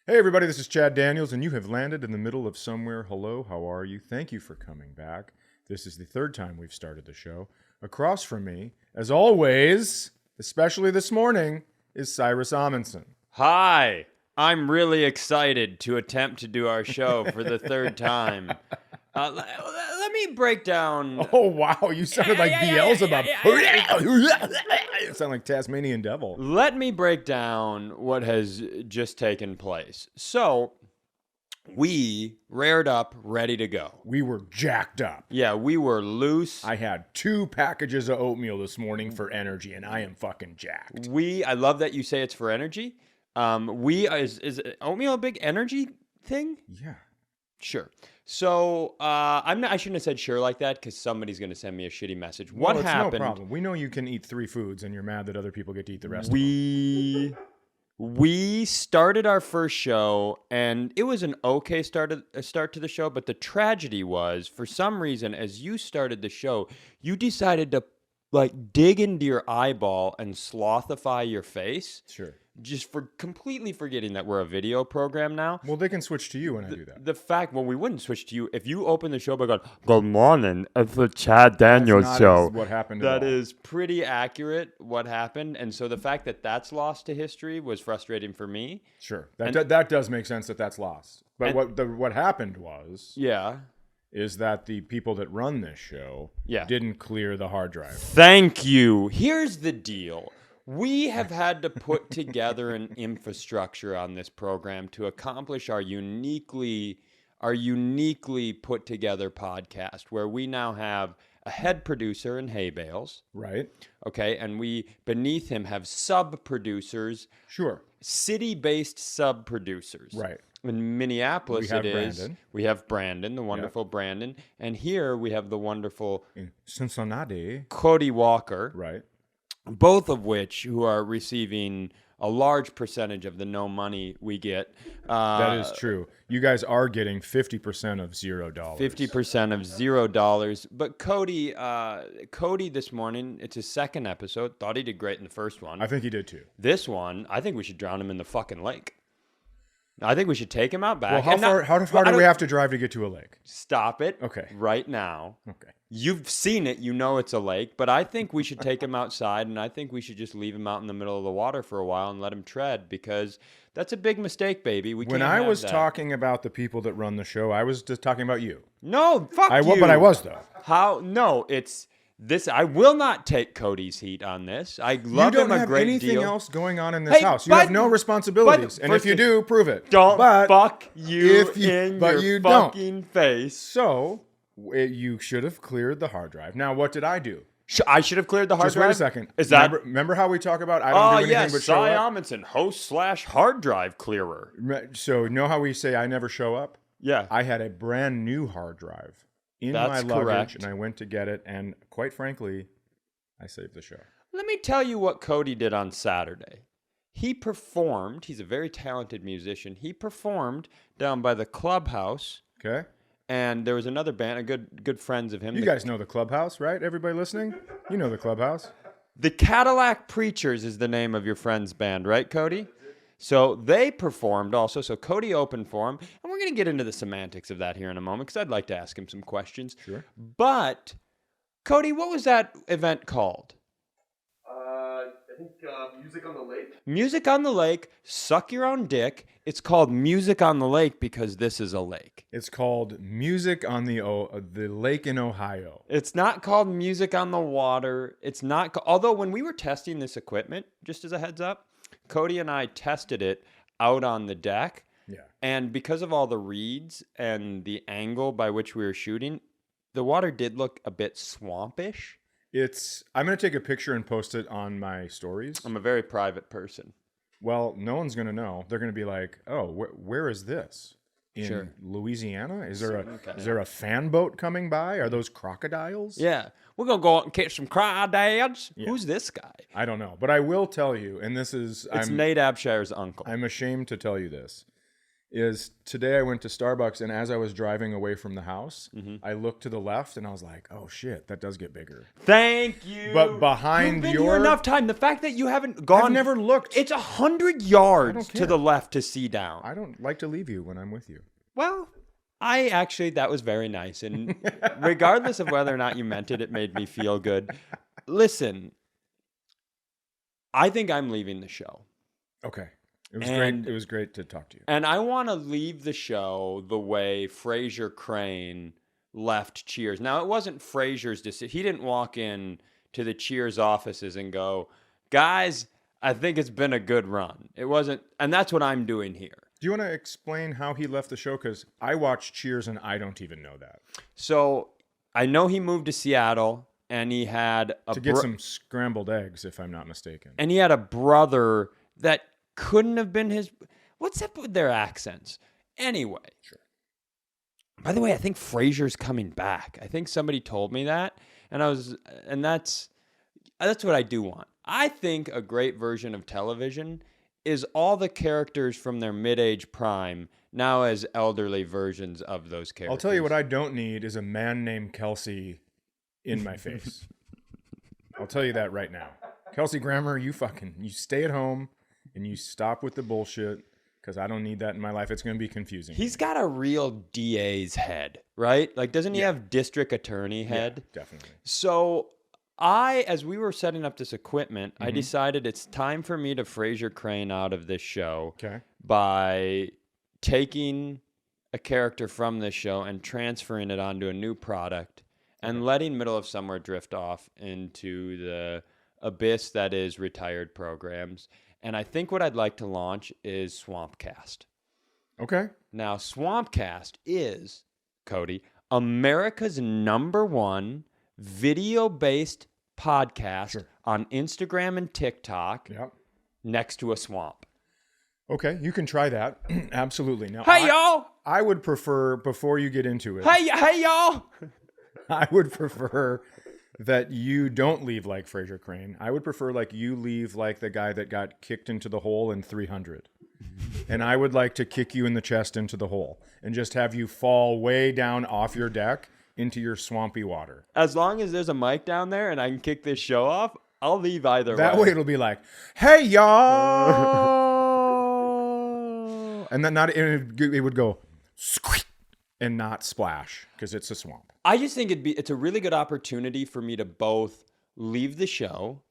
Hey everybody, this is Chad Daniels, and you have landed in the middle of somewhere. Hello, how are you? Thank you for coming back. This is the third time we've started the show. Across from me, as always, especially this morning, is Cyrus Amundsen. Hi, I'm really excited to attempt to do our show for the third time. Let me break down. Oh wow, you sounded like Beelzebub. You sound like Tasmanian Devil. Let me break down what has just taken place. So, we reared up, ready to go. We were jacked up. Yeah, we were loose. I had 2 packages of oatmeal this morning for energy, and I am fucking jacked. I love that you say it's for energy. Is oatmeal a big energy thing? Yeah. Sure. So I shouldn't have said sure like that because somebody's going to send me a shitty message. What happened? No problem. We know you can eat 3 foods, and you're mad that other people get to eat the rest of them. We started our first show, and it was an okay start to the show. But the tragedy was, for some reason, as you started the show, you decided to dig into your eyeball and slothify your face. Sure. Just for completely forgetting that we're a video program now. Well, they can switch to you when I do that. We wouldn't switch to you. If you open the show by going, "Good morning, it's the Chad Daniels show." What happened? That is pretty accurate. What happened, and so the fact that that's lost to history was frustrating for me. Sure, that does make sense that that's lost. But what happened was, is that the people that run this show, didn't clear the hard drive. Thank you. Here's the deal. We have had to put together an infrastructure on this program to accomplish our uniquely put together podcast, where we now have a head producer in hay bales. Right. Okay. And we, beneath him, have sub-producers. Sure. City-based sub-producers. Right. In Minneapolis, we have Brandon, the wonderful Brandon. And here we have the wonderful... in Cincinnati. Cody Walker. Right. Both of which who are receiving a large percentage of the no money we get. That is true. You guys are getting 50% of $0. 50% of $0. But Cody this morning, it's his second episode. Thought he did great in the first one. I think he did too. This one, I think we should drown him in the fucking lake. I think we should take him out back. Well, how far do we have to drive to get to a lake? Stop it. Okay. Right now. Okay. You've seen it. You know it's a lake. But I think we should take him outside, and I think we should just leave him out in the middle of the water for a while and let him tread, because that's a big mistake, baby. When I was talking about the people that run the show, I was just talking about you. No, fuck you. But I was, though. How? No, it's... This, I will not take Cody's heat on this. I love him a great deal. You don't have anything else going on in this house. You have no responsibilities. And if you do, prove it. Don't fuck you in your fucking face. So, you should have cleared the hard drive. Now, what did I do? I should have cleared the hard drive? Just wait a second. Remember how we talk about I don't do anything but show up? Cy Amundsen, host/hard drive clearer. So, you know how we say I never show up? Yeah. I had a brand new hard drive in my luggage, and I went to get it, and quite frankly, I saved the show. Let me tell you what Cody did on Saturday. He performed. He's a very talented musician. He performed down by the clubhouse. Okay. And there was another band, good friends of him. You guys know the clubhouse, right? Everybody listening? You know the clubhouse. The Cadillac Preachers is the name of your friend's band, right, Cody? So they performed also. So Cody opened for him. And we're going to get into the semantics of that here in a moment, because I'd like to ask him some questions. Sure. But, Cody, what was that event called? I think Music on the Lake. Music on the Lake. Suck your own dick. It's called Music on the Lake because this is a lake. It's called Music on the Lake in Ohio. It's not called Music on the Water. It's not. Although when we were testing this equipment, just as a heads up, Cody and I tested it out on the deck. Yeah. And because of all the reeds and the angle by which we were shooting, the water did look a bit swampish. I'm going to take a picture and post it on my stories. I'm a very private person. Well, no one's going to know. They're going to be like, oh, where is this? In Louisiana? Is there a fan boat coming by? Are those crocodiles? Yeah. We're going to go out and catch some crawdads. Yeah. Who's this guy? I don't know. But I will tell you, and this is... It's Nate Abshire's uncle. I'm ashamed to tell you this. is today I went to Starbucks, and as I was driving away from the house, I looked to the left and I was like, oh shit, that does get bigger. Thank you. But behind You've been your... here enough time. The fact that you haven't gone... I've never looked. It's 100 yards care. to the left to see down. I don't like to leave you when I'm with you. Well, that was very nice. And regardless of whether or not you meant it, it made me feel good. Listen, I think I'm leaving the show. Okay. It was great. It was great to talk to you. And I want to leave the show the way Frasier Crane left Cheers. Now, it wasn't Frasier's decision. He didn't walk in to the Cheers offices and go, guys, I think it's been a good run. It wasn't, and that's what I'm doing here. Do you want to explain how he left the show? Because I watched Cheers and I don't even know that. So I know he moved to Seattle and he had to get some scrambled eggs, if I'm not mistaken. And he had a brother that couldn't have been his. What's up with their accents? Anyway. Sure. By the way, I think Frasier's coming back. I think somebody told me that, and that's what I do want. I think a great version of television is all the characters from their mid-age prime now as elderly versions of those characters. I'll tell you what I don't need is a man named Kelsey in my face. I'll tell you that right now. Kelsey Grammer, you stay at home and you stop with the bullshit, because I don't need that in my life. It's going to be confusing. He's got a real DA's head, right? Like, doesn't he have district attorney head? Yeah, definitely. So as we were setting up this equipment, I decided it's time for me to Frasier Crane out of this show by taking a character from this show and transferring it onto a new product and letting Middle of Somewhere drift off into the abyss that is retired programs. And I think what I'd like to launch is Swampcast. Okay. Now, Swampcast is, Cody, America's #1 video-based podcast on Instagram and TikTok next to a swamp. Okay, you can try that. Absolutely. Now, hey, y'all! I would prefer, before you get into it... Hey, y'all! I would prefer that you don't leave like Frasier Crane. I would prefer like you leave like the guy that got kicked into the hole in 300. And I would like to kick you in the chest into the hole and just have you fall way down off your deck into your swampy water. As long as there's a mic down there and I can kick this show off, I'll leave either way. That way it'll be like, hey, y'all! And then it would go squeak and not splash because it's a swamp. I just think it's a really good opportunity for me to both leave the show,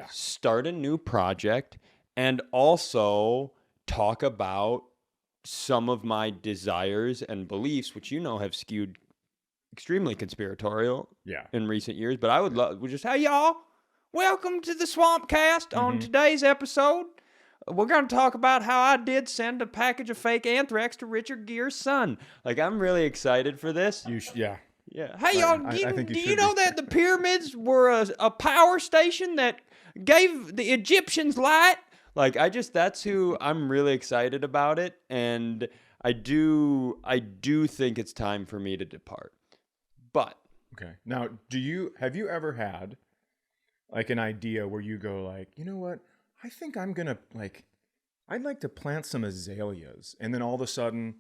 start a new project, and also talk about some of my desires and beliefs, which have skewed extremely conspiratorial in recent years. But I would just, hey, y'all, welcome to the Swampcast. On today's episode, we're going to talk about how I did send a package of fake anthrax to Richard Gere's son. Like, I'm really excited for this. Yeah. Hey, y'all, do you know that the pyramids were a power station that gave the Egyptians light? Like, that's who I'm really excited about it. And I do think it's time for me to depart. But. Okay. Now, have you ever had like an idea where you go like, you know what? I think I'm going to I'd like to plant some azaleas. And then all of a sudden,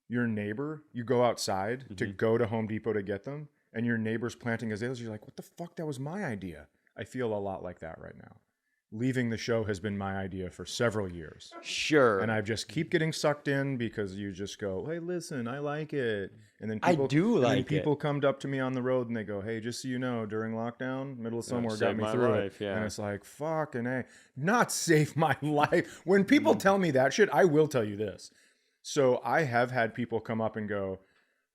your neighbor, you go outside to go to Home Depot to get them, and your neighbor's planting azaleas. You're like, what the fuck? That was my idea. I feel a lot like that right now. Leaving the show has been my idea for several years. Sure. And I just keep getting sucked in because you just go, hey, listen, I like it. And then people come up to me on the road and they go, hey, just so you know, during lockdown, Middle of Somewhere got me through it. Yeah. And it's like, fucking A. Not save my life. When people tell me that shit, I will tell you this. So I have had people come up and go,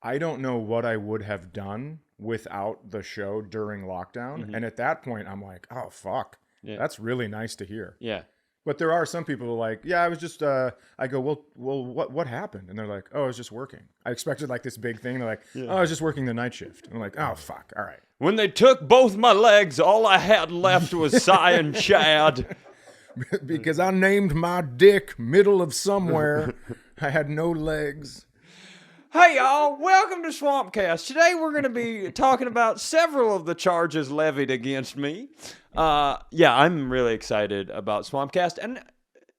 I don't know what I would have done without the show during lockdown. And at that point, I'm like, oh, fuck. Yeah. That's really nice to hear. Yeah. But there are some people who are like, yeah, I was just, I go, well, what happened? And they're like, oh, I was just working. I expected like this big thing. They're like, oh, I was just working the night shift. And I'm like, oh, fuck. All right. When they took both my legs, all I had left was Cy and Chad. Because I named my dick Middle of Somewhere. I had no legs. Hey, y'all. Welcome to Swampcast. Today we're going to be talking about several of the charges levied against me. I'm really excited about Swampcast. And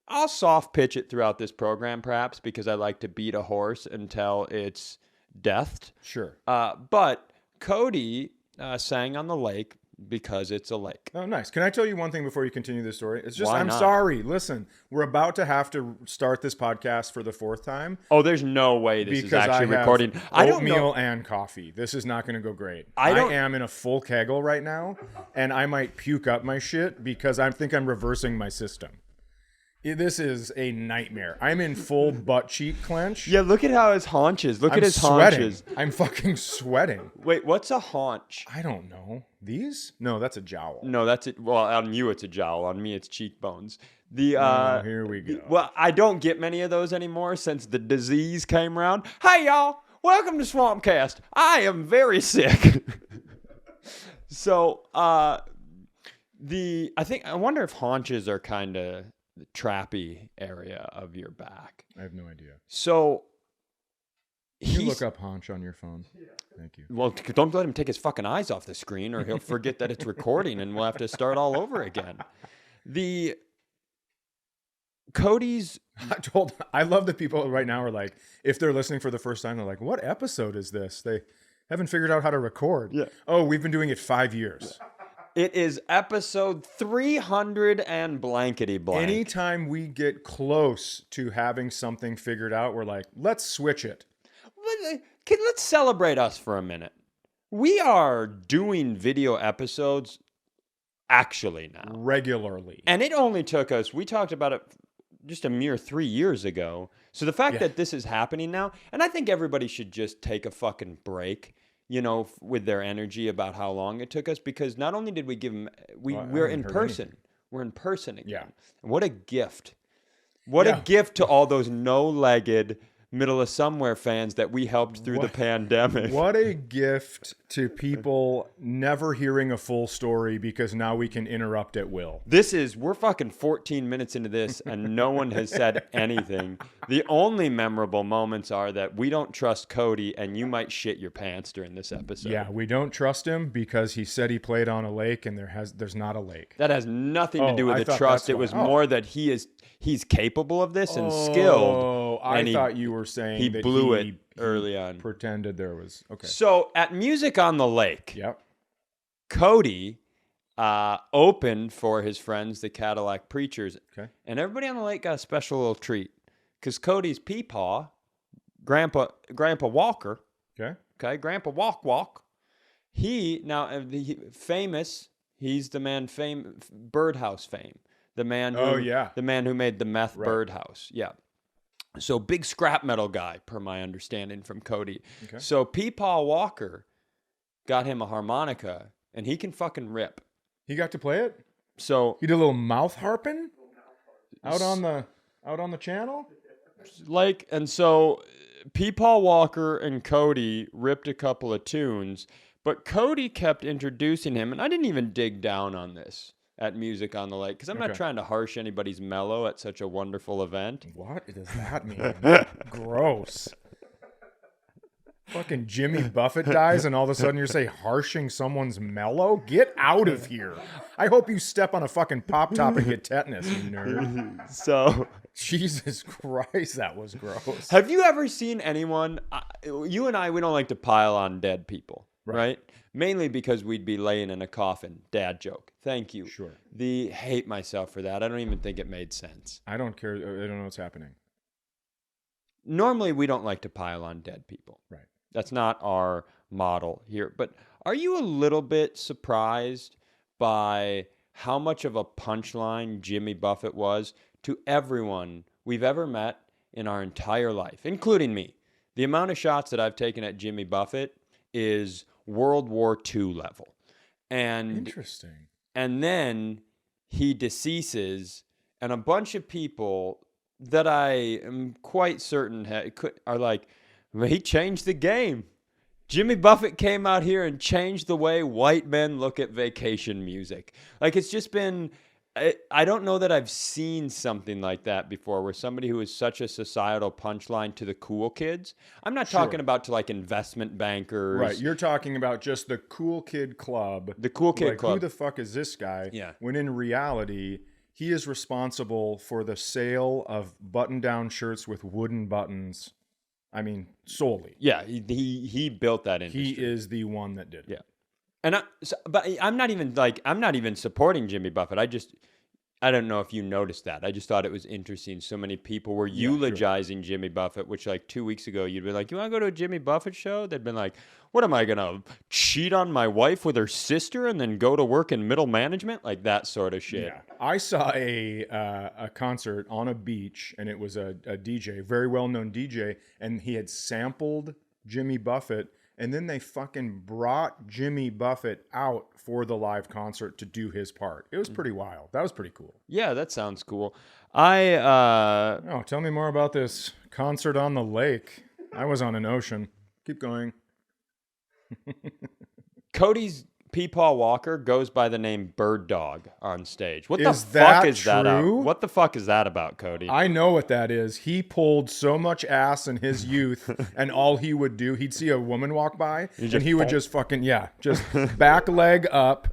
I'll soft pitch it throughout this program, perhaps, because I like to beat a horse until it's deathed. Sure. But Cody sang on the lake because it's a lake. Oh, nice. Can I tell you one thing before you continue this story? It's just, Why I'm not? sorry. Listen, we're about to have to start this podcast for the 4th time. Oh, there's no way this is Because actually I have recording. I don't know. oatmeal and coffee. This is not going to go great. I am in a full kegel right now, and I might puke up my shit because I think I'm reversing my system. This is a nightmare. I'm in full butt cheek clench. Yeah, look at how his haunches. Look I'm at his sweating. haunches. I'm fucking sweating. Wait, what's a haunch? I don't know. These? No, that's a jowl. No, that's it. Well, on you it's a jowl. On me it's cheekbones. Here we go. Well, I don't get many of those anymore since the disease came around. Hey, y'all. Welcome to Swampcast. I am very sick. So, I wonder if haunches are kind of the trappy area of your back. I have no idea. So, Can you look up haunch on your phone? Yeah. Thank you. Well, don't let him take his fucking eyes off the screen or he'll forget that it's recording and we'll have to start all over again. Cody's... I love that people right now are like, if they're listening for the first time, they're like, what episode is this? They haven't figured out how to record. Yeah. Oh, we've been doing it 5 years. It is episode 300 and blankety blank. Anytime we get close to having something figured out, we're like, let's switch it. Let's celebrate us for a minute. We are doing video episodes actually now. Regularly. And it only took us, we talked about it just a mere 3 years ago. So the fact that this is happening now, and I think everybody should just take a fucking break, with their energy about how long it took us, because not only did we give them, we're in person. Anything. We're in person again. Yeah. What a gift. What a gift to all those no-legged middle of somewhere fans that we helped through the pandemic. What a gift to people never hearing a full story because now we can interrupt at will. We're fucking 14 minutes into this and no one has said anything. The only memorable moments are that we don't trust Cody and you might shit your pants during this episode. Yeah, we don't trust him because he said he played on a lake and there's not a lake. That has nothing to do with I the thought trust. that's It was why. more that he's capable of this and skilled. Oh, I thought you were saying he that blew he it early on. pretended there was... Okay. So at Music on the Lake, Yep. Cody opened for his friends, the Cadillac Preachers. Okay. And everybody on the lake got a special little treat. Because Cody's peepaw, Grandpa Walker, Okay. Grandpa Walk, he's the man Birdhouse fame. The man who made the meth birdhouse. Yeah. So big scrap metal guy, per my understanding from Cody. Okay. So Peepaw Walker got him a harmonica, and he can fucking rip. He got to play it? So He did a little mouth harping out on the channel? So Peepaw Walker and Cody ripped a couple of tunes, but Cody kept introducing him, and I didn't even dig down on this at Music on the Lake, because I'm not trying to harsh anybody's mellow at such a wonderful event. What does that mean? Gross. Fucking Jimmy Buffett dies and all of a sudden you're saying harshing someone's mellow? Get out of here. I hope you step on a fucking pop top and get tetanus, you nerd. So, Jesus Christ, that was gross. have you ever seen anyone, you and I, we don't like to pile on dead people, right? Mainly because we'd be laying in a coffin. Dad joke. Thank you. Sure. Hate myself for that. I don't even think it made sense. I don't care. I don't know what's happening. Normally, we don't like to pile on dead people. Right. That's not our model here. But are you a little bit surprised by how much of a punchline Jimmy Buffett was to everyone we've ever met in our entire life, including me? The amount of shots that I've taken at Jimmy Buffett is World War II level. And Interesting. And then he deceases, and a bunch of people that I am quite certain are like, well, he changed the game. Jimmy Buffett came out here and changed the way white men look at vacation music. Like, it's just been... I don't know that I've seen something like that before, where somebody who is such a societal punchline to the cool kids. I'm not talking about to like investment bankers. Right. You're talking about just the cool kid club. The cool kid club. Who the fuck is this guy? Yeah. When in reality, he is responsible for the sale of button-down shirts with wooden buttons. I mean, solely. Yeah, he built that industry. He is the one that did it. Yeah. And but I'm not even supporting Jimmy Buffett. I don't know if you noticed that. I just thought it was interesting. So many people were eulogizing Jimmy Buffett, which like 2 weeks ago, you'd be like, you want to go to a Jimmy Buffett show? They'd been like, what am I going to cheat on my wife with her sister and then go to work in middle management? Like that sort of shit. Yeah. I saw a concert on a beach, and it was a DJ, very well-known DJ, and he had sampled Jimmy Buffett, and then they fucking brought Jimmy Buffett out for the live concert to do his part. It was pretty wild. That was pretty cool. Yeah, that sounds cool. Oh, tell me more about this concert on the lake. I was on an ocean. Keep going. Cody's Peepaw Walker goes by the name Bird Dog on stage. What the Is fuck that is that out? true? What the fuck is that about, Cody? I know what that is. He pulled so much ass in his youth, and all he would do, he'd see a woman walk by, and he would just fucking, just back leg up,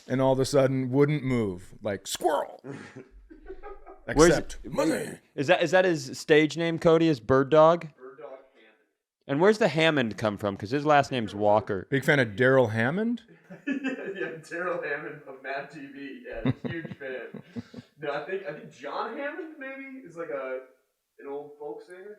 and all of a sudden wouldn't move. Like, squirrel. Except money. Is that his stage name, Cody, is Bird Dog? Bird Dog Hammond. And where's the Hammond come from? Because his last name's Walker. Big fan of Daryl Hammond? Yeah, Daryl Hammond of Mad TV. Yeah, huge fan. No, I think John Hammond maybe is like an old folk singer.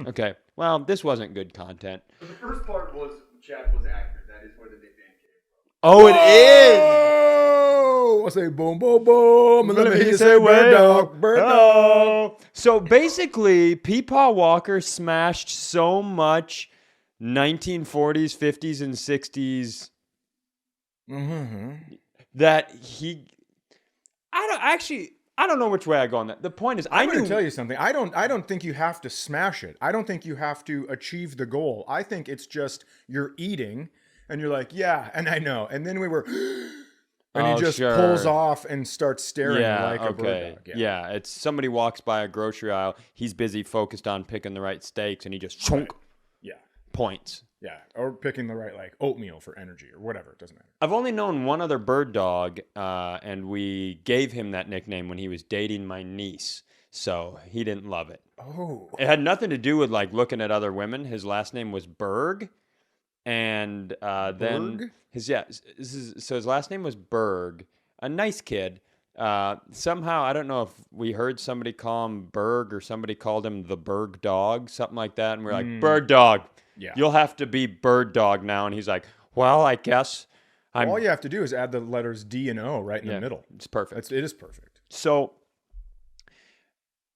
Okay. Well, this wasn't good content. But the first part was Chad was accurate. That is where the nickname came from. Oh, it is! Oh, I say boom, boom, boom. And let me hear you say bird dog, bird dog. So basically, Peepaw Walker smashed so much 1940s, 50s, and 60s that I don't know which way I go on that. The point is, I'm going to tell you something. I don't think you have to smash it. I don't think you have to achieve the goal. I think it's just you're eating and you're like, yeah, and I know. And then we were, and he just pulls off and starts staring like a bird dog. Yeah, it's somebody walks by a grocery aisle. He's busy focused on picking the right steaks, and he just points. Yeah, or picking the right like oatmeal for energy or whatever. It doesn't matter. I've only known one other bird dog, and we gave him that nickname when he was dating my niece. So he didn't love it. Oh, it had nothing to do with like looking at other women. His last name was Berg, and then his last name was Berg. A nice kid. Somehow I don't know if we heard somebody call him Berg or somebody called him the Berg dog, something like that, and we're like bird dog. Yeah. You'll have to be bird dog now. And he's like, well, I guess all you have to do is add the letters D and O right in the middle. It's perfect. It is perfect. So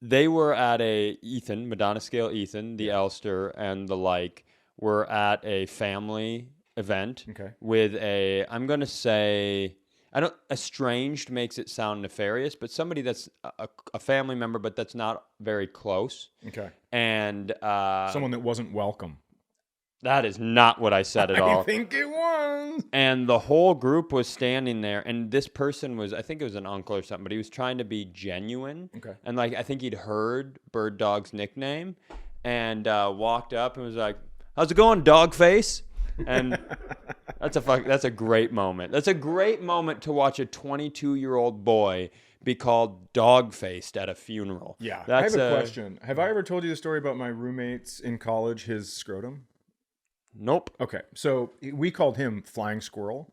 they were at Madonna Scale Ethan, the Elster, and the like, were at a family event with I'm going to say, estranged makes it sound nefarious, but somebody that's a family member, but that's not very close. Okay. And someone that wasn't welcome. That is not what I said at all. I think it was. And the whole group was standing there, and this person was, I think it was an uncle or something, but he was trying to be genuine. Okay. And like, I think he'd heard Bird Dog's nickname and walked up and was like, how's it going, dog face? And that's a great moment. That's a great moment to watch a 22-year-old boy be called dog-faced at a funeral. Yeah. I have a question. Have I ever told you the story about my roommates in college, his scrotum? Nope. Okay. So we called him Flying Squirrel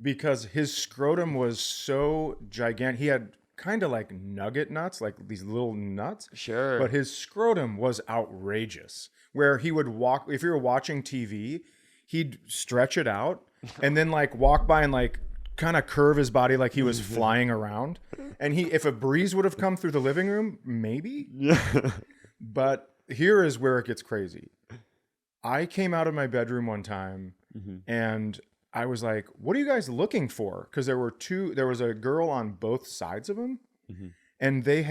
because his scrotum was so gigantic. He had kind of like nugget nuts, like these little nuts. Sure. But his scrotum was outrageous, where he would walk, if you were watching TV, he'd stretch it out and then like walk by and like kind of curve his body like he was flying around. And if a breeze would have come through the living room, maybe. Yeah. But here is where it gets crazy. I came out of my bedroom one time and I was like, what are you guys looking for? Because there was a girl on both sides of him and they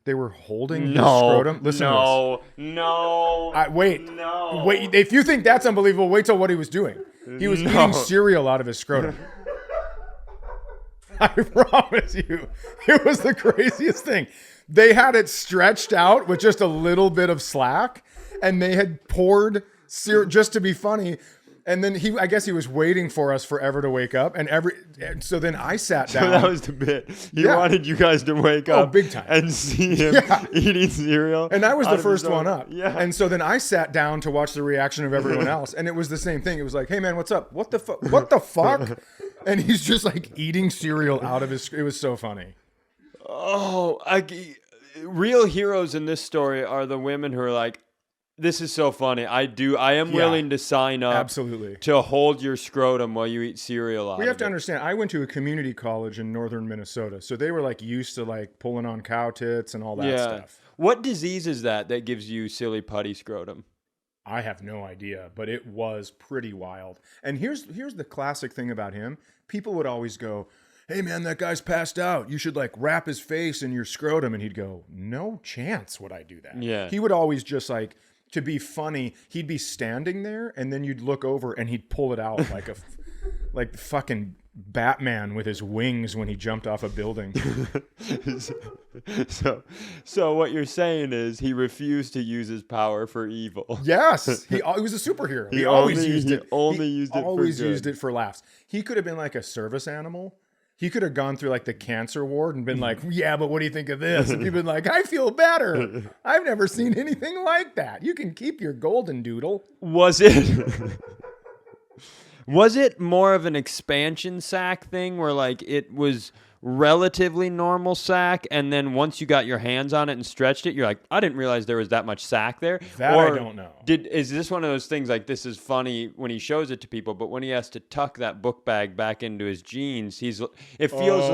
were holding his scrotum. Listen to this. Wait. If you think that's unbelievable, wait till what he was doing. He was eating cereal out of his scrotum. I promise you, it was the craziest thing. They had it stretched out with just a little bit of slack and they had poured cereal just to be funny. And then I guess he was waiting for us forever to wake up. And so then I sat down. So that was the bit. He wanted you guys to wake up big time. and see him eating cereal. And I was out the of first his own- one up. Yeah. And so then I sat down to watch the reaction of everyone else. And it was the same thing. It was like, hey, man, what's up? What the fuck? What the fuck? And he's just like eating cereal out of his. It was so funny. Oh, real heroes in this story are the women who are like, this is so funny. I am willing to sign up Absolutely. to hold your scrotum while you eat cereal out We have of to it. understand, I went to a community college in northern Minnesota. So they were like used to like pulling on cow tits and all that stuff. What disease is that gives you silly putty scrotum? I have no idea, but it was pretty wild. And here's the classic thing about him. People would always go, hey man, that guy's passed out. You should like wrap his face in your scrotum. And he'd go, no chance would I do that. Yeah. He would always just like, to be funny, he'd be standing there and then you'd look over and he'd pull it out like like fucking Batman with his wings when he jumped off a building. So what you're saying is he refused to use his power for evil. Yes, he was a superhero. He always used it for laughs. He could have been like a service animal. He could have gone through like the cancer ward and been like, yeah, but what do you think of this? And people been like, I feel better. I've never seen anything like that. You can keep your golden doodle. Was it more of an expansion sack thing where like it was relatively normal sack, and then once you got your hands on it and stretched it, you're like, I didn't realize there was that much sack there? That I don't know. Is this one of those things like this is funny when he shows it to people, but when he has to tuck that book bag back into his jeans, it feels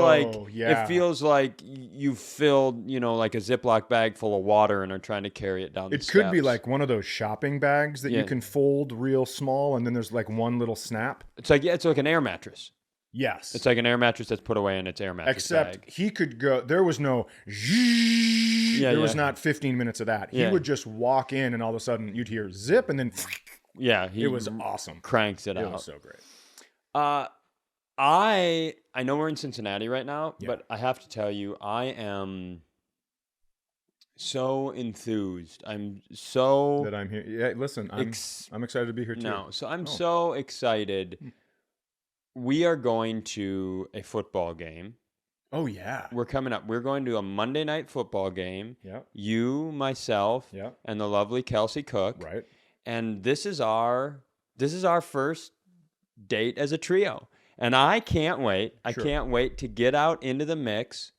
like you filled, like a Ziploc bag full of water and are trying to carry it down the steps. It could be like one of those shopping bags that you can fold real small and then there's like one little snap. It's like an air mattress. Yes. It's like an air mattress that's put away in its air mattress Except bag. he could go, there was no, there was not 15 minutes of that. He would just walk in and all of a sudden you'd hear zip and then it was awesome. Cranks it out. It was so great. I know we're in Cincinnati right now, but I have to tell you, I am so enthused. I'm so... That I'm here. Yeah, listen, I'm excited to be here too. No, so I'm so excited. We are going to a football game. Oh, yeah. We're coming up. We're going to a Monday night football game. Yeah. You, myself, and the lovely Kelsey Cook. Right. And this is our first date as a trio. And I can't wait. I can't wait to get out into the mix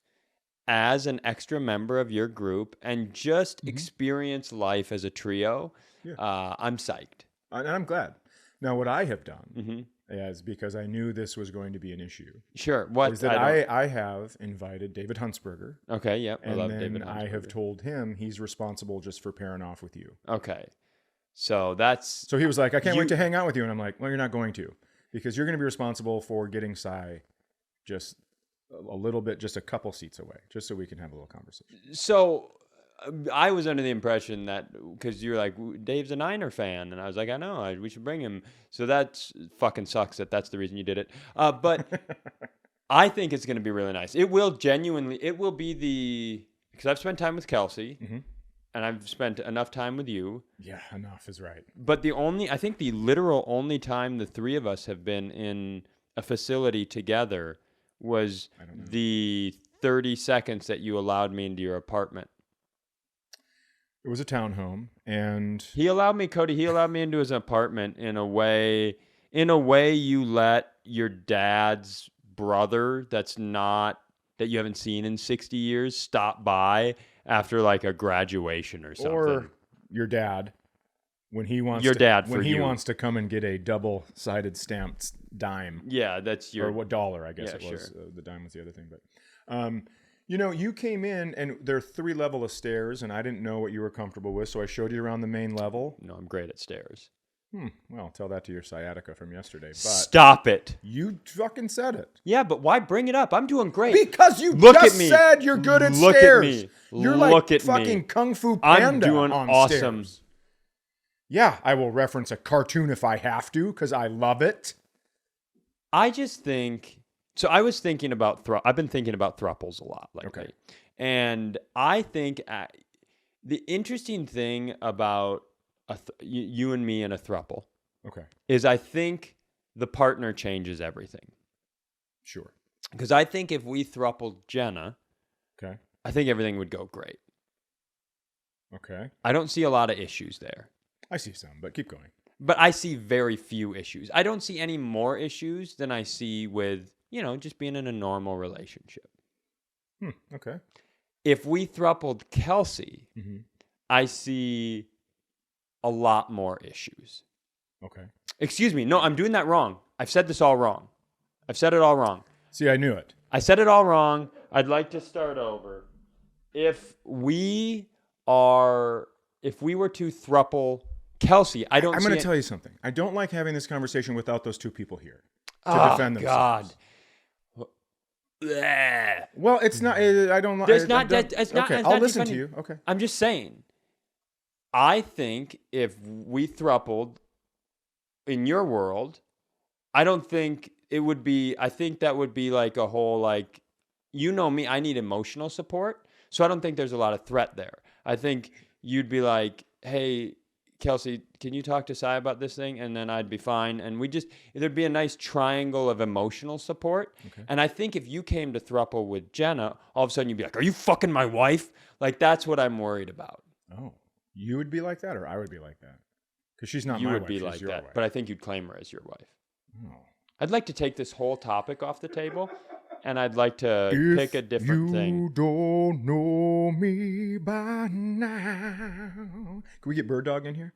as an extra member of your group and just experience life as a trio. Yeah. I'm psyched. And I'm glad. Now, what I have done is because I knew this was going to be an issue. Sure. What is that I have invited David Huntsberger. Okay, yep. And I love David Huntsberger. I have told him he's responsible just for pairing off with you. Okay. So he was like, I can't wait to hang out with you. And I'm like, well, you're not going to. Because you're going to be responsible for getting Cy just a little bit, just a couple seats away, just so we can have a little conversation. So I was under the impression that, because you're like, Dave's a Niner fan. And I was like, I know, we should bring him. So that fucking sucks that's the reason you did it. But I think it's going to be really nice. It will be because I've spent time with Kelsey. And I've spent enough time with you. Yeah, enough is right. But I think the literal only time the three of us have been in a facility together was the 30 seconds that you allowed me into your apartment. It was a townhome, and Cody allowed me into his apartment in a way you let your dad's brother that you haven't seen in 60 years stop by after like a graduation or something. Or your dad when he wants wants to come and get a double-sided stamped dime. Yeah, that's your... Or what dollar, I guess it was. Sure. The dime was the other thing. But, you came in, and there are 3 levels of stairs, and I didn't know what you were comfortable with, so I showed you around the main level. No, I'm great at stairs. Well, tell that to your sciatica from yesterday. But stop it. You fucking said it. Yeah, but why bring it up? I'm doing great. Because you said you're good at Look stairs. At me. You're Look like at fucking me. Kung Fu Panda I'm doing on awesome. Stairs. Yeah, I will reference a cartoon if I have to, because I love it. I just think... So I was thinking about... I've been thinking about thruples a lot lately. Okay. And I think the interesting thing about you and me and a thruple Okay. is I think the partner changes everything. Sure. Because I think if we throupled Jenna, Okay. I think everything would go great. Okay. I don't see a lot of issues there. I see some, but keep going. But I see very few issues. I don't see any more issues than I see with, just being in a normal relationship. Okay. If we throupled Kelsey, Mm-hmm. I see a lot more issues. Okay. Excuse me. No, I'm doing that wrong. I've said this all wrong. I've said it all wrong. See, I knew it. I said it all wrong. I'd like to start over. If we were to throuple Kelsey, I'm going to tell you something. I don't like having this conversation without those two people here to defend themselves. God. Bleh. Well, it's not. I don't. There's I not. don't- It's not. Okay, It's I'll not listen to defending- you. Okay. I'm just saying. I think if we throupled in your world, I don't think it would be. I think that would be like a whole me. I need emotional support, so I don't think there's a lot of threat there. I think you'd be like, "Hey, Kelsey, can you talk to Sai about this thing?" And then I'd be fine. And there'd be a nice triangle of emotional support. Okay. And I think if you came to throuple with Jenna, all of a sudden you'd be like, "Are you fucking my wife?" Like, that's what I'm worried about. Oh, you would be like that, or I would be like that? Because she's not You my would wife. be she's like your that. wife. But I think you'd claim her as your wife. Oh. I'd like to take this whole topic off the table, and I'd like to pick a different thing. You don't know me by now. Can we get Bird Dog in here?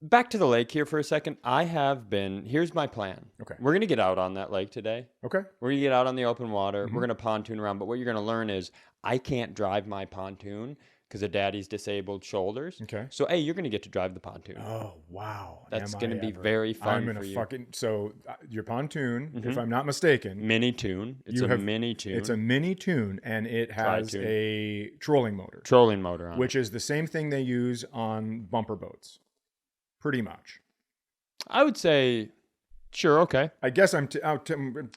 Back to the lake here for a second. Here's my plan. Okay. We're going to get out on that lake today. Okay. We're going to get out on the open water. Mm-hmm. We're going to pontoon around. But what you're going to learn is I can't drive my pontoon because of Daddy's disabled shoulders. Okay. So, A, you're going to get to drive the pontoon. Oh, wow. That's Am going to I be ever. very fun I'm gonna for you. fucking so your pontoon, Mm-hmm. if I'm not mistaken, Mini tune. It's a mini tune. It's a mini tune, and it has Tri-tune. a trolling motor, trolling motor on which is the same thing they use on bumper boats, pretty much. I would say, sure, okay. I guess I'm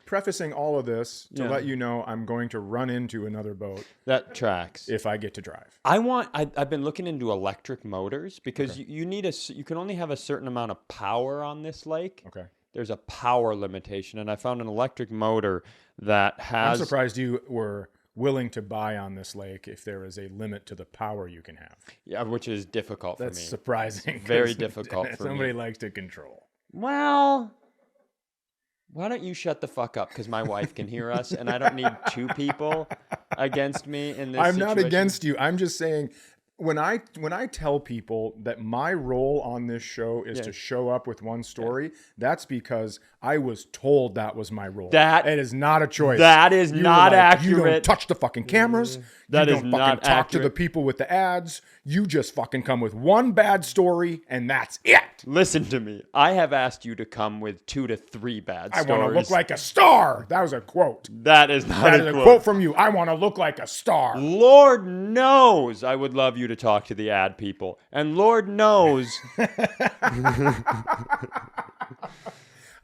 prefacing all of this to Yeah. let you know I'm going to run into another boat That tracks. if I get to drive. I've been looking into electric motors because you can only have a certain amount of power on this lake. Okay. There's a power limitation, and I found an electric motor that has. I'm surprised you were willing to buy on this lake if there is a limit to the power you can have. Yeah, which is difficult That's for me. surprising. Very 'cause difficult for somebody me. likes to control. Well, why don't you shut the fuck up? Because my wife can hear us, and I don't need two people against me in this I'm not situation. against you. I'm just saying when I tell people that my role on this show is to show up with one story, that's because I was told that was my role. It is not a choice. That is You were not like, You accurate. don't touch the fucking cameras. That you is don't not fucking talk to the accurate. people with the ads. You just fucking come with one bad story and that's it. Listen to me. I have asked you to come with 2 to 3 bad I stories. want to look like a star. That was a quote. That is not That a is quote. a quote from you. I want to look like a star. Lord knows I would love you to talk to the ad people. And Lord knows.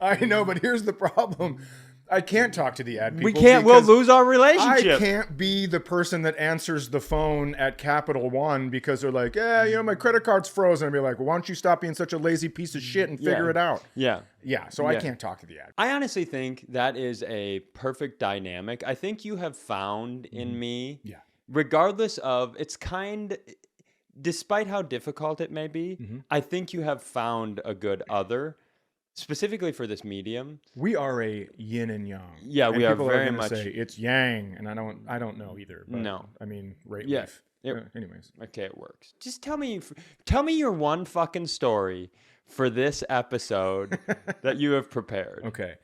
I know, but here's the problem. I can't talk to the ad people. We can't. We'll because lose our I relationship. can't be the person that answers the phone at Capital One because they're like, my credit card's frozen. I'd be like, well, why don't you stop being such a lazy piece of shit and figure it out? Yeah. Yeah, so I Yeah. can't talk to the ad. I honestly think that is a perfect dynamic. I think you have found in me, Yeah. regardless of despite how difficult it may be, I think you have found a good other, specifically for this medium. We are a yin and yang. Yeah, and we are people very gonna much- say it's yang, and I don't know either. But No. I mean, right Yeah. leaf. It- Anyways, Okay, it works. Just tell me your one fucking story for this episode that you have prepared. okay.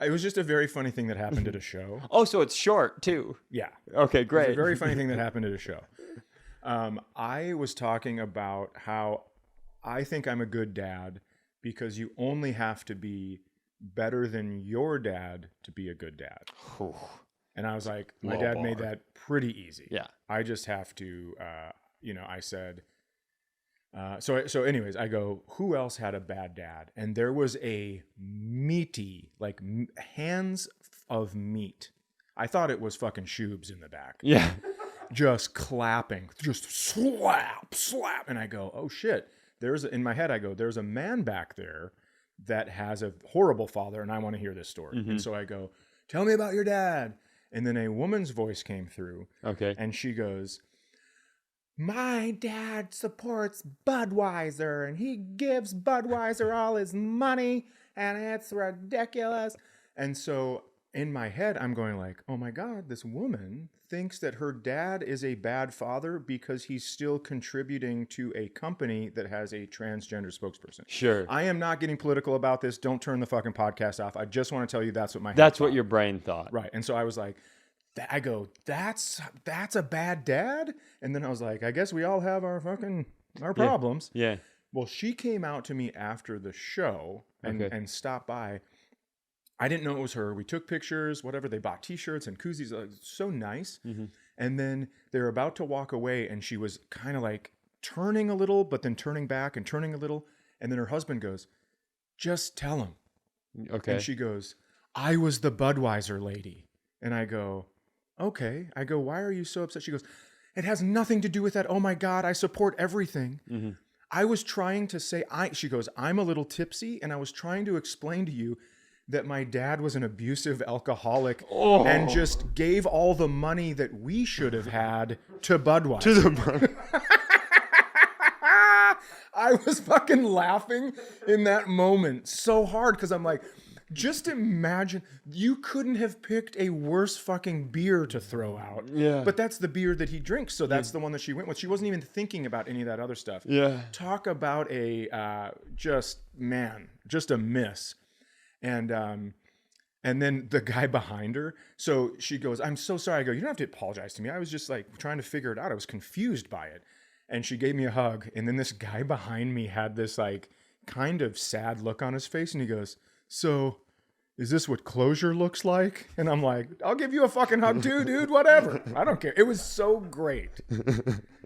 It was just a very funny thing that happened at a show. Oh, so it's short too. Yeah. Okay, It's great. a very funny thing that happened at a show. I was talking about how I think I'm a good dad because you only have to be better than your dad to be a good dad. Whew. And I was like, my Low dad made bar. that pretty easy. Yeah. I just have to, I said, so anyways, I go, who else had a bad dad? And there was a meaty, like hands of meat. I thought it was fucking Shoobs in the back. Yeah. Just clapping, just slap. And I go, oh shit, in my head, I go, there's a man back there that has a horrible father, and I want to hear this story. And so I go, tell me about your dad. And then a woman's voice came through. Okay. And she goes, my dad supports Budweiser, and he gives Budweiser all his money, and it's ridiculous. And so in my head, I'm going like, oh my God, this woman thinks that her dad is a bad father because he's still contributing to a company that has a transgender spokesperson. Sure. I am not getting political about this. Don't turn the fucking podcast off. I just want to tell you that's what my head That's thought. what your brain thought. Right. And so I was like, I go, that's a bad dad? And then I was like, I guess we all have our problems. Yeah. Well, she came out to me after the show and stopped by. I didn't know it was her. We took pictures, whatever. They bought T-shirts and koozies. So nice. Mm-hmm. And then they're about to walk away, and she was kind of like turning a little, but then turning back and turning a little. And then her husband goes, just tell him. Okay. And she goes, I was the Budweiser lady. And I go, okay. I go, why are you so upset? She goes, it has nothing to do with that. Oh my God, I support everything. Mm-hmm. I was trying to say, she goes, I'm a little tipsy, and I was trying to explain to you that my dad was an abusive alcoholic and just gave all the money that we should have had to Budweiser. I was fucking laughing in that moment so hard because I'm like, just imagine, you couldn't have picked a worse fucking beer to throw out. Yeah. But that's the beer that he drinks, so that's the one that she went with. She wasn't even thinking about any of that other stuff. Yeah. Talk about a just a miss. And then the guy behind her, so she goes, I'm so sorry. I go, you don't have to apologize to me. I was just like trying to figure it out. I was confused by it. And she gave me a hug. And then this guy behind me had this like kind of sad look on his face. And he goes, so is this what closure looks like? And I'm like, I'll give you a fucking hug too, dude, whatever. I don't care. It was so great.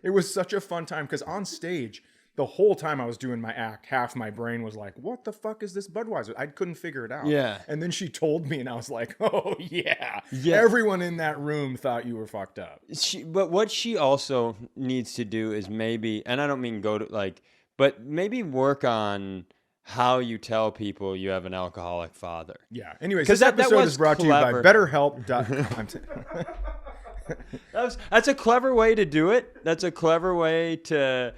It was such a fun time because on stage, the whole time I was doing my act, half my brain was like, what the fuck is this Budweiser? I couldn't figure it out. Yeah. And then she told me and I was like, oh yeah. Everyone in that room thought you were fucked up. But what she also needs to do is maybe, and I don't mean go to like, but maybe work on how you tell people you have an alcoholic father. Yeah. Anyways, this episode is brought to you by BetterHelp.com. That's a clever way to do it. That's a clever way to...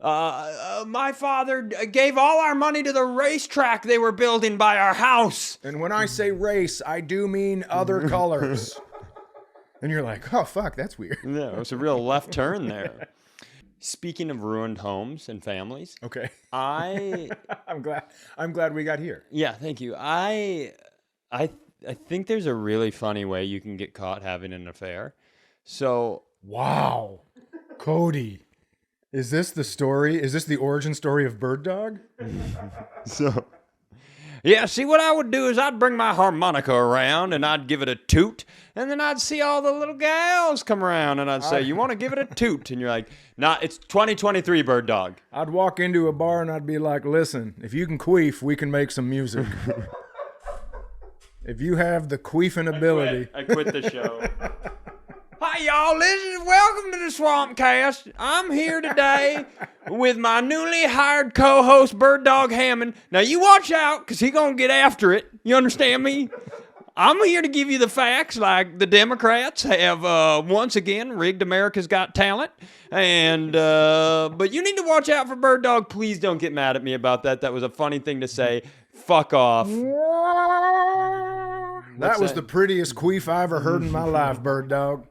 my father gave all our money to the racetrack they were building by our house. And when I say race, I do mean other colors. And you're like, oh, fuck, that's weird. Yeah, it was a real left turn there. Speaking of ruined homes and families. Okay. I'm glad we got here. Yeah, thank you. I think there's a really funny way you can get caught having an affair. So. Wow. Cody. Is this the story? Is this the origin story of Bird Dog? Yeah, see, what I would do is I'd bring my harmonica around and I'd give it a toot, and then I'd see all the little gals come around and I'd say, you want to give it a toot? And you're like, nah, it's 2023, Bird Dog. I'd walk into a bar and I'd be like, listen, if you can queef, we can make some music. If you have the queefing ability. I quit the show. Hi, y'all. Welcome to the Swampcast. I'm here today with my newly hired co-host, Bird Dog Hammond. Now, you watch out, because he's going to get after it. You understand me? I'm here to give you the facts, like the Democrats have once again rigged America's Got Talent. And but you need to watch out for Bird Dog. Please don't get mad at me about that. That was a funny thing to say. Fuck off. That was the prettiest queef I ever heard in my life, Bird Dog.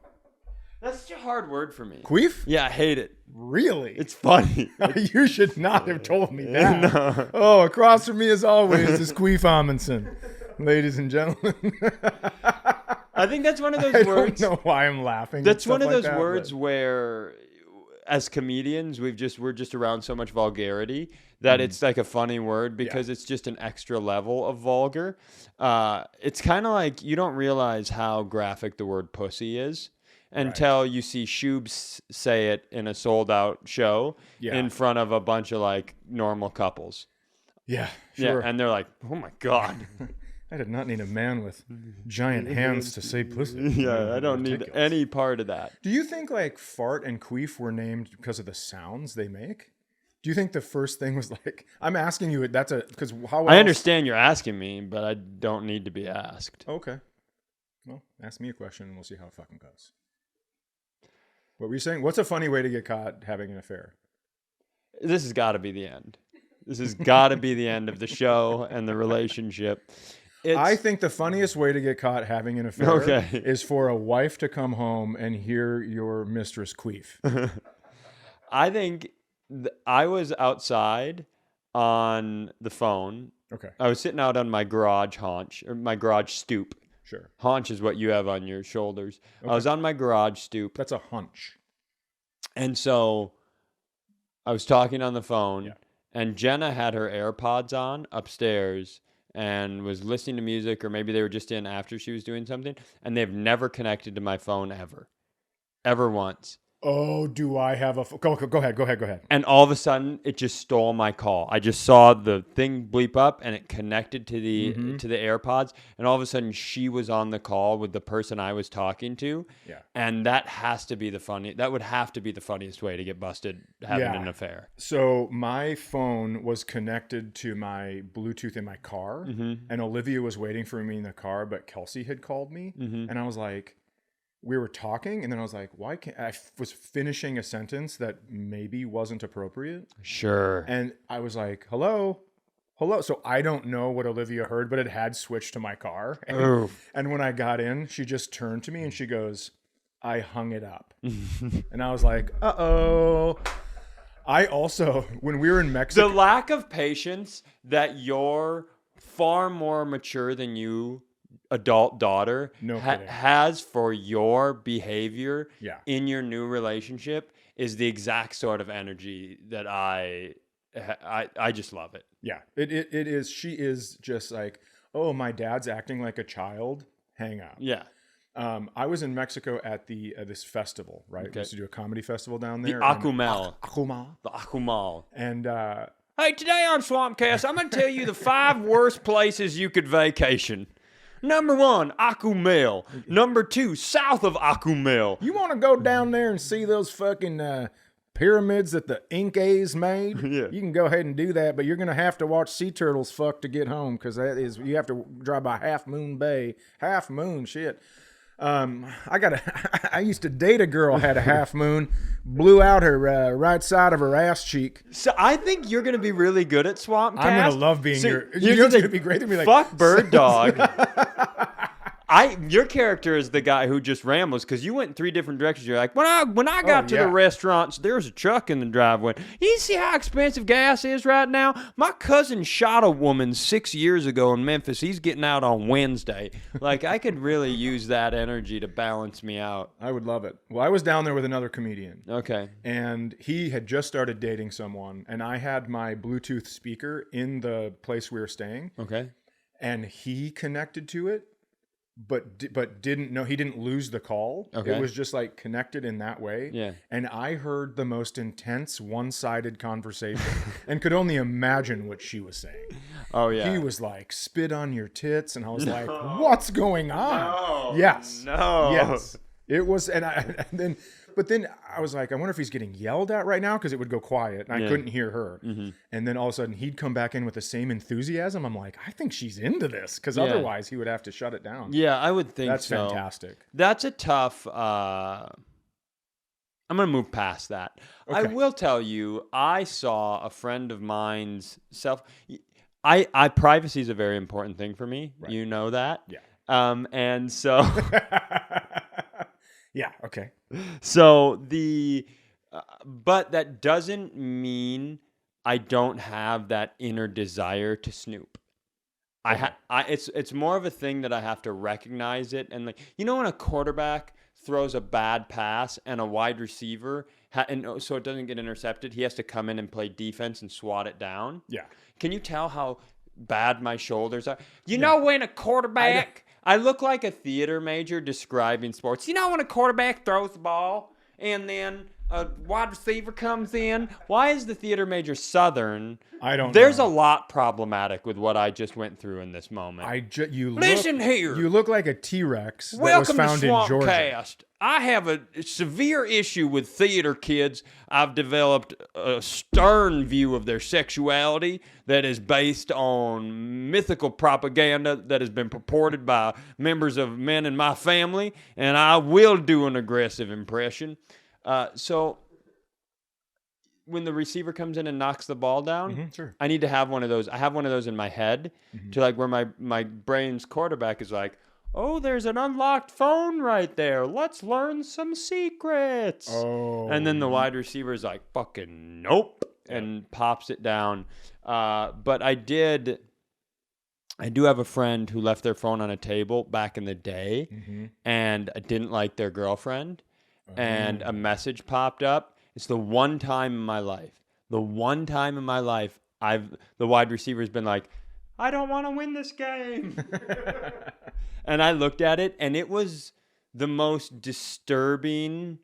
That's such a hard word for me. Queef? Yeah, I hate it. Really? It's funny. You should not have told me that. No. Oh, across from me as always is Queef Amundsen. Ladies and gentlemen. I think that's one of those words. I don't know why I'm laughing. That's one of those words where, as comedians, we're just around so much vulgarity that it's like a funny word because it's just an extra level of vulgar. It's kind of like you don't realize how graphic the word pussy is until you see Shoobs say it in a sold-out show in front of a bunch of like normal couples. Yeah, sure. Yeah, and they're like, "Oh my god." I did not need a man with giant hands to say pussy. Yeah, I don't need any part of that. Do you think like fart and queef were named because of the sounds they make? Do you think the first thing was like, I'm asking you, that's a, because how else? I understand you're asking me, but I don't need to be asked. Okay. Well, ask me a question and we'll see how it fucking goes. What were you saying? What's a funny way to get caught having an affair? This has got to be the end. This has got to be the end of the show and the relationship. I think the funniest way to get caught having an affair is for a wife to come home and hear your mistress queef. I think I was outside on the phone. Okay. I was sitting out on my garage haunch, or my garage stoop. Sure. Haunch is what you have on your shoulders. Okay. I was on my garage stoop. That's a hunch. And so I was talking on the phone, and Jenna had her AirPods on upstairs and was listening to music, or maybe they were just in after she was doing something, and they've never connected to my phone ever once. Oh, do I have a... Go ahead. And all of a sudden, it just stole my call. I just saw the thing bleep up, and it connected to the AirPods. And all of a sudden, she was on the call with the person I was talking to. Yeah. And that would have to be the funniest way to get busted having an affair. So my phone was connected to my Bluetooth in my car, and Olivia was waiting for me in the car, but Kelsey had called me, and I was like... We were talking, and then I was like, why can't I was finishing a sentence that maybe wasn't appropriate. Sure. And I was like, hello. So I don't know what Olivia heard, but it had switched to my car. And when I got in, she just turned to me and she goes, I hung it up. And I was like, uh-oh. I also, when we were in Mexico. The lack of patience that your far more mature than you adult daughter has for your behavior in your new relationship is the exact sort of energy that I just love it. Yeah, it is. She is just like, oh, my dad's acting like a child. Hang out. Yeah. I was in Mexico at the this festival, right? We used to do a comedy festival down there. The Akumal. The Akumal. And hey, today on Swampcast, I'm going to tell you the 5 worst places you could vacation. Number 1, Akumal. Number 2, south of Akumal. You want to go down there and see those fucking pyramids that the Incas made? Yeah. You can go ahead and do that, but you're going to have to watch sea turtles fuck to get home, because you have to drive by Half Moon Bay. Half Moon, shit. I used to date a girl had a half moon, blew out her right side of her ass cheek. So I think you're going to be really good at Swampcast. I'm going to love being you're going to be great. They're going to be like, fuck Bird Dog. Your character is the guy who just rambles, because you went in 3 different directions. You're like, when I got to the restaurants, there's a truck in the driveway. You see how expensive gas is right now? My cousin shot a woman 6 years ago in Memphis. He's getting out on Wednesday. Like, I could really use that energy to balance me out. I would love it. Well, I was down there with another comedian. Okay. And he had just started dating someone, and I had my Bluetooth speaker in the place we were staying. Okay. And he connected to it. But didn't know, he didn't lose the call. Okay. It was just like connected in that way. Yeah. And I heard the most intense one-sided conversation and could only imagine what she was saying. Oh yeah. He was like, spit on your tits, and I was like, what's going on? No. Yes. No. Yes. It was, but then I was like, I wonder if he's getting yelled at right now, because it would go quiet and I couldn't hear her. Mm-hmm. And then all of a sudden he'd come back in with the same enthusiasm. I'm like, I think she's into this, because otherwise he would have to shut it down. Yeah, I would think that's so. Fantastic. That's a tough. I'm going to move past that. Okay. I will tell you, I saw a friend of mine's I privacy is a very important thing for me. Right. You know that. Yeah. And so. Yeah. Okay. So but that doesn't mean I don't have that inner desire to snoop. Okay. It's more of a thing that I have to recognize it, and like, you know, when a quarterback throws a bad pass and a wide receiver and so it doesn't get intercepted, he has to come in and play defense and swat it down. Yeah. Can you tell how bad my shoulders are? You know, when a quarterback. I look like a theater major describing sports. You know, when a quarterback throws the ball and then a wide receiver comes in. Why is the theater major Southern? I don't There's know. a lot problematic with what I just went through in this moment. Listen here. You look like a T-Rex that was Welcome found to in Georgia. Swampcast. I have a severe issue with theater kids. I've developed a stern view of their sexuality that is based on mythical propaganda that has been purported by members of men in my family, and I will do an aggressive impression. So when the receiver comes in and knocks the ball down, Sure. I need to have one of those. I have one of those in my head to like where my brain's quarterback is like, oh, there's an unlocked phone right there. Let's learn some secrets. Oh. And then the wide receiver is like, fucking nope, and pops it down. But I do have a friend who left their phone on a table back in the day, and I didn't like their girlfriend, and a message popped up. It's the one time in my life, the wide receiver's been like, I don't want to win this game. And I looked at it, and it was the most disturbing,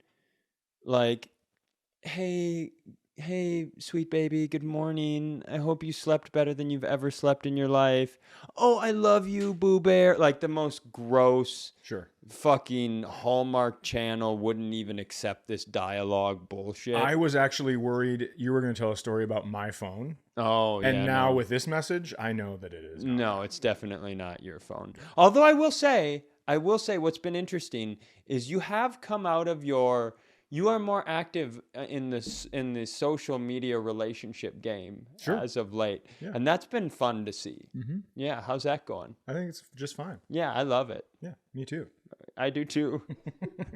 like, hey, sweet baby, good morning. I hope you slept better than you've ever slept in your life. Oh, I love you, Boo Bear. Like the most gross Sure. fucking Hallmark Channel wouldn't even accept this dialogue bullshit. I was actually worried you were going to tell a story about my phone. Oh, yeah. And now no. with this message, I know that it is. No, it's definitely not your phone. Although I will say what's been interesting is you have come out of you are more active in the social media relationship game as of late. Yeah. And that's been fun to see. Yeah, how's that going? I think it's just fine. Yeah, I love it. Yeah, me too. I do too.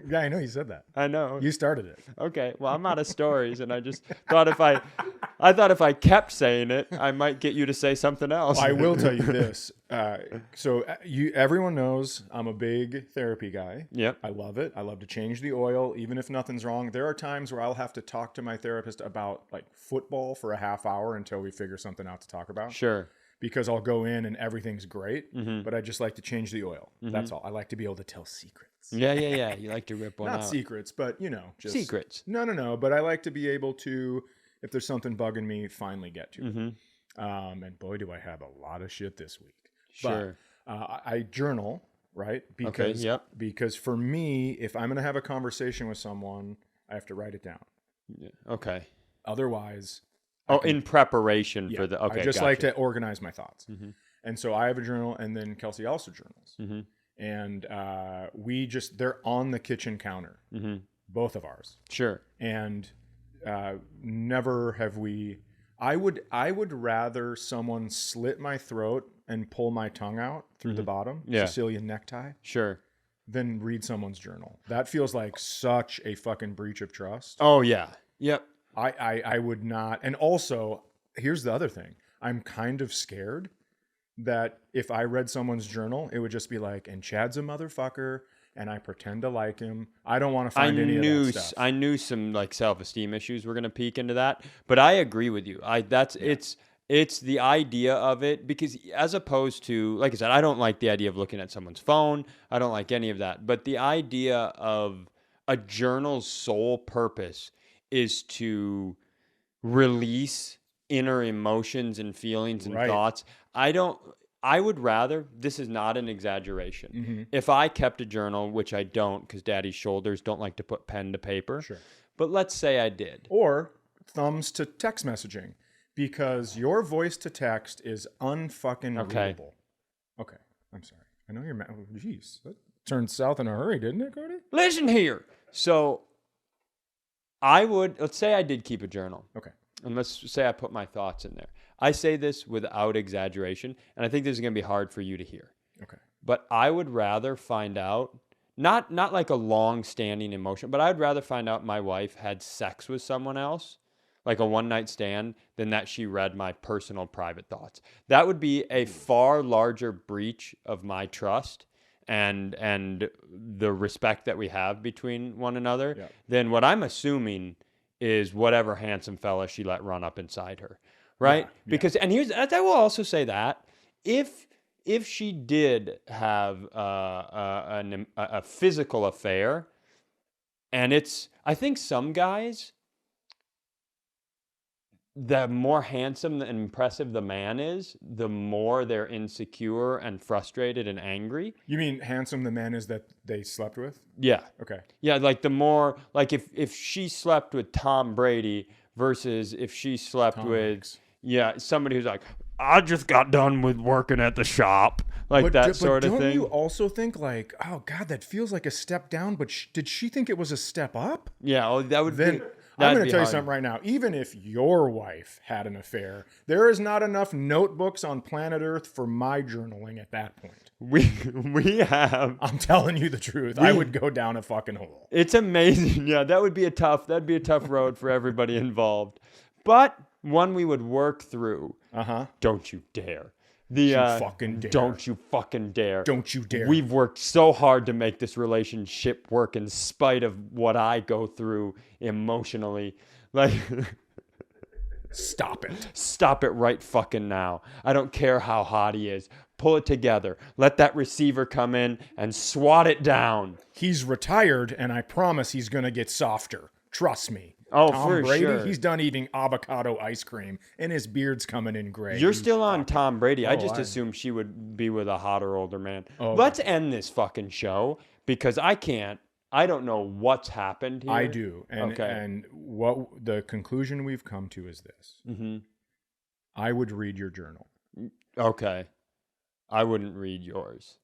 Yeah, I know you said that. I know. You started it. Okay, well, I'm out of stories, and I just thought if I kept saying it, I might get you to say something else. I will tell you this. Everyone knows I'm a big therapy guy. Yep. I love it. I love to change the oil, even if nothing's wrong. There are times where I'll have to talk to my therapist about like football for a half hour until we figure something out to talk about. Sure. Because I'll go in and everything's great, but I just like to change the oil. That's all. I like to be able to tell secrets. Yeah. You like to rip one out. Not secrets, but just Secrets. No. But I like to be able to, if there's something bugging me, finally get to it. And boy, do I have a lot of shit this week. Sure. But I journal, right? Because for me, if I'm going to have a conversation with someone, I have to write it down. Yeah. Okay. Otherwise. In preparation for the. Okay. I just like to organize my thoughts. And so I have a journal, and then Kelsey also journals. And they're on the kitchen counter, both of ours. Sure. And never have we. I would rather someone slit my throat and pull my tongue out through the bottom, Sicilian necktie, Sure, than read someone's journal. That feels like such a fucking breach of trust. Oh yeah. Yep. I would not. And also, here's the other thing. I'm kind of scared that if I read someone's journal, it would just be like, and Chad's a motherfucker, and I pretend to like him. I don't want to find any of that stuff. I knew some like self-esteem issues were going to peek into that, but I agree with you. It's the idea of it, because as opposed to, like I said, I don't like the idea of looking at someone's phone. I don't like any of that. But the idea of a journal's sole purpose is to release inner emotions and feelings and thoughts. I would rather, this is not an exaggeration. If I kept a journal, which I don't because daddy's shoulders don't like to put pen to paper. Sure. But let's say I did. Or thumbs to text messaging, because your voice to text is unfucking readable. Okay. I'm sorry. I know you're mad. Jeez. That turned south in a hurry, didn't it, Cody? Listen here. So let's say I did keep a journal. Okay. And let's say I put my thoughts in there. I say this without exaggeration, and I think this is going to be hard for you to hear. Okay. But I would rather find out, not like a long-standing emotion, but I'd rather find out my wife had sex with someone else, like a one-night stand, than that she read my personal private thoughts. That would be a far larger breach of my trust and the respect that we have between one another than what I'm assuming is whatever handsome fella she let run up inside her, right? Yeah. Because, and I will also say that if she did have a physical affair, And I think some guys, the more handsome and impressive the man is, the more they're insecure and frustrated and angry. You mean handsome the man is that they slept with? Yeah. Okay. Yeah, like the more, like if she slept with Tom Brady versus if she slept with, somebody who's like, I just got done with working at the shop, like that sort of thing. Don't you also think like, oh God, that feels like a step down, but did she think it was a step up? Yeah, oh, that would then. be... I'm going to tell you something right now. Even if your wife had an affair, there is not enough notebooks on planet Earth for my journaling at that point. We have... I'm telling you the truth. I would go down a fucking hole. It's amazing. Yeah, that'd be a tough road for everybody involved. But one we would work through. Uh-huh. Don't you dare. Fucking dare. Don't you fucking dare. Don't you dare. We've worked so hard to make this relationship work in spite of what I go through emotionally. Like, stop it. Stop it right fucking now. I don't care how hot he is. Pull it together. Let that receiver come in and swat it down. He's retired, and I promise he's going to get softer. Trust me. Oh, Tom for Brady, sure. he's done eating avocado ice cream, and his beard's coming in gray. You're still on Tom Brady. I just I- assumed she would be with a hotter older man. Oh, Let's end this fucking show because I don't know what's happened here. I do. And, Okay. and what the conclusion we've come to is this. Mm-hmm. I would read your journal. Okay. I wouldn't read yours.